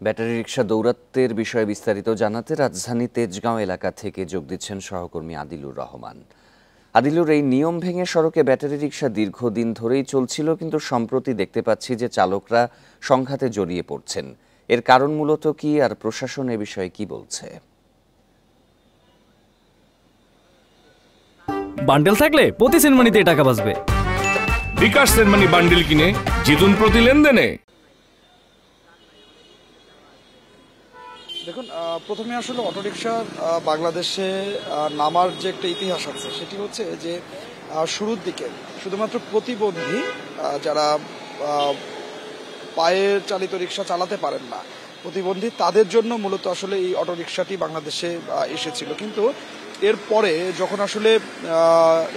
Battery rickshaw দৌরাত্ম্যের বিষয়ে বিস্তারিত জানাতে রাজধানী তেজগাঁও এলাকা থেকে যোগ দিচ্ছেন সহকর্মী আদিলুর রহমান। আদিলুর, এই নিয়ম ভেঙে সড়কে ব্যাটারি রিকশা দীর্ঘদিন ধরেই চলছিল, কিন্তু সম্প্রতি দেখতে পাচ্ছি যে চালকরা সংঘাতে জড়িয়ে পড়ছেন। এর কারণ মূলত কি, আর প্রশাসন এ বিষয়ে কি বলছে? বান্ডেল থাকলে প্রতি সেনমানিতে টাকা বাঁচবে। বিকাশ সেনমানি বান্ডেল কিনে জিতুন প্রতি লেনদেনে। দেখুন, প্রথমে আসলে অটোরিকশার বাংলাদেশে নামার যে একটা ইতিহাস আছে সেটি হচ্ছে যে শুরুর দিকে শুধুমাত্র প্রতিবন্ধী যারা পায়ে চালিত রিক্সা চালাতে পারেন না, প্রতিবন্ধী তাদের জন্য মূলত আসলে এই অটোরিকশাটি বাংলাদেশে এসেছিল। কিন্তু এরপরে যখন আসলে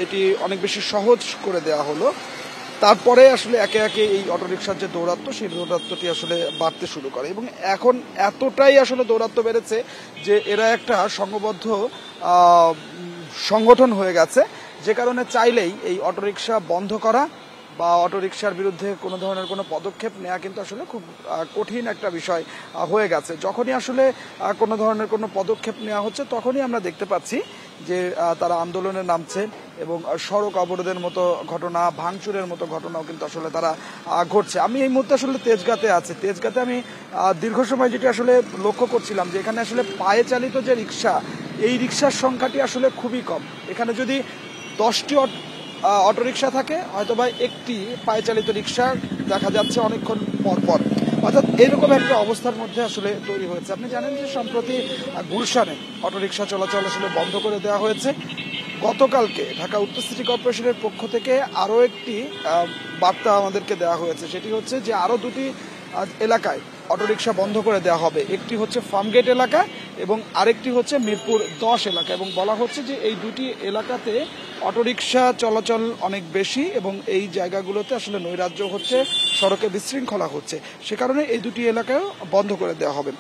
এটি অনেক বেশি সহজ করে দেওয়া হলো, তারপরে আসলে একে একে এই অটোরিকশার যে দৌরাত্ম্য, সেই দৌরাত্ম্যটি আসলে বাড়তে শুরু করে এবং এখন এতটাই আসলে দৌরাত্ম্য বেড়েছে যে এরা একটা সংঘবদ্ধ সংগঠন হয়ে গেছে, যে কারণে চাইলেই এই অটোরিকশা বন্ধ করা বা অটোরিকশার বিরুদ্ধে কোনো ধরনের কোনো পদক্ষেপ নেওয়া কিন্তু আসলে খুব কঠিন একটা বিষয় হয়ে গেছে। যখনই আসলে কোনো ধরনের কোনো পদক্ষেপ নেওয়া হচ্ছে, তখনই আমরা দেখতে পাচ্ছি যে তারা আন্দোলনে নামছে এবং সড়ক অবরোধের মতো ঘটনা, ভাঙচুরের মতো ঘটনাও কিন্তু আসলে তারা ঘটছে। আমি এই মুহূর্তে আসলে তেজগাঁতে আছি। তেজগাঁতে আমি দীর্ঘ সময় যেটি আসলে লক্ষ্য করছিলাম যে এখানে আসলে পায়ে চালিত যে রিক্সা, এই রিক্সার সংখ্যাটি আসলে খুবই কম। এখানে যদি 10টি অটোরিকশা থাকে, হয়তো বা একটি পায়ে চালিত রিক্সা দেখা যাচ্ছে অনেকক্ষণ পর পর। অর্থাৎ এরকম একটা অবস্থার মধ্যে আসলে তৈরি হয়েছে। আপনি জানেন যে সম্প্রতি গুলশানে অটোরিকশা চলাচল আসলে বন্ধ করে দেওয়া হয়েছে। গতকালকে ঢাকা উত্তর সিটি কর্পোরেশনের পক্ষ থেকে আরও একটি বার্তা আমাদেরকে দেওয়া হয়েছে, সেটি হচ্ছে যে আরও দুটি এলাকায় অটোরিকশা বন্ধ করে দেওয়া হবে। একটি হচ্ছে ফার্মগেট এলাকা এবং আরেকটি হচ্ছে মিরপুর 10 এলাকা, এবং বলা হচ্ছে যে এই দুটি এলাকাতে অটোরিকশা চলাচল অনেক বেশি এবং এই জায়গাগুলোতে আসলে নৈরাজ্য হচ্ছে, সড়কে বিশৃঙ্খলা হচ্ছে, সে কারণে এই দুটি এলাকায় বন্ধ করে দেওয়া হবে।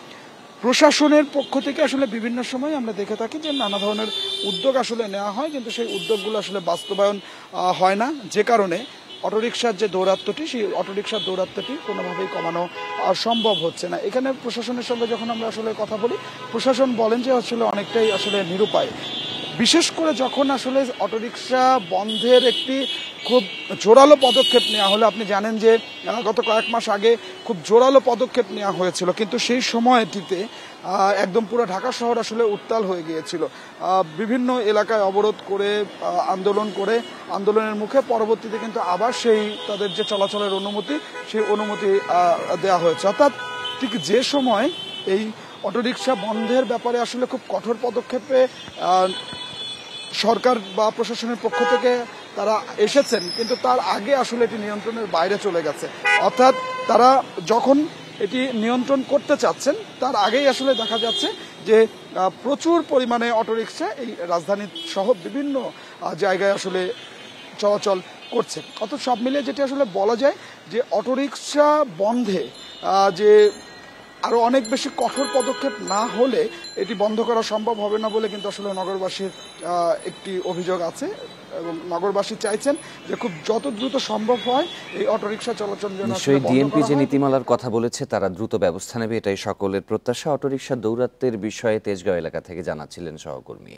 প্রশাসনের পক্ষ থেকে আসলে বিভিন্ন সময় আমরা দেখে থাকি যে নানা ধরনের উদ্যোগ আসলে নেওয়া হয়, কিন্তু সেই উদ্যোগগুলো আসলে বাস্তবায়ন হয় না, যে কারণে অটোরিকশার যে দৌরাত্ম্যটি, সেই অটোরিকশার দৌরাত্ম্যটি কোনোভাবেই কমানো সম্ভব হচ্ছে না। এখানে প্রশাসনের সঙ্গে যখন আমরা আসলে কথা বলি, প্রশাসন বলেন যে আসলে অনেকটাই আসলে নিরুপায়। বিশেষ করে যখন আসলে অটোরিকশা বন্ধের একটি খুব জোরালো পদক্ষেপ নেওয়া হলো, আপনি জানেন যে গত কয়েক মাস আগে খুব জোরালো পদক্ষেপ নেওয়া হয়েছিল, কিন্তু সেই সময়টিতে একদম পুরো ঢাকা শহর আসলে উত্তাল হয়ে গিয়েছিল। বিভিন্ন এলাকায় অবরোধ করে আন্দোলনের মুখে পরবর্তীতে কিন্তু আবার সেই তাদের যে চলাচলের অনুমতি, সেই অনুমতি দেওয়া হয়েছে। অর্থাৎ ঠিক যে সময় এই অটোরিকশা বন্ধের ব্যাপারে আসলে খুব কঠোর পদক্ষেপে সরকার বা প্রশাসনের পক্ষ থেকে তারা এসেছেন, কিন্তু তার আগে আসলে এটি নিয়ন্ত্রণের বাইরে চলে গেছে। অর্থাৎ তারা যখন এটি নিয়ন্ত্রণ করতে চাচ্ছেন, তার আগেই আসলে দেখা যাচ্ছে যে প্রচুর পরিমাণে অটোরিকশা এই রাজধানী সহ বিভিন্ন জায়গায় আসলে চলাচল করছে। অর্থাৎ সব মিলিয়ে যেটি আসলে বলা যায় যে অটোরিকশা বন্ধে যে আরও অনেক বেশি কঠোর পদক্ষেপ না হলে এটি বন্ধ করা সম্ভব হবে না বলে কিন্তু আসলে নগরবাসীর একটি অভিযোগ আছে, এবং নগরবাসী চাইছেন যে খুব যত দ্রুত সম্ভব হয় এই অটোরিকশা চলাচল যেন। নিশ্চয়ই ডিএমপি যে নীতিমালার কথা বলেছে তারা দ্রুত ব্যবস্থা নেবে, এটাই সকলের প্রত্যাশা। অটোরিকশা দৌরাত্ম্যের বিষয়ে তেজগাঁও এলাকা থেকে জানাচ্ছিলেন সহকর্মী।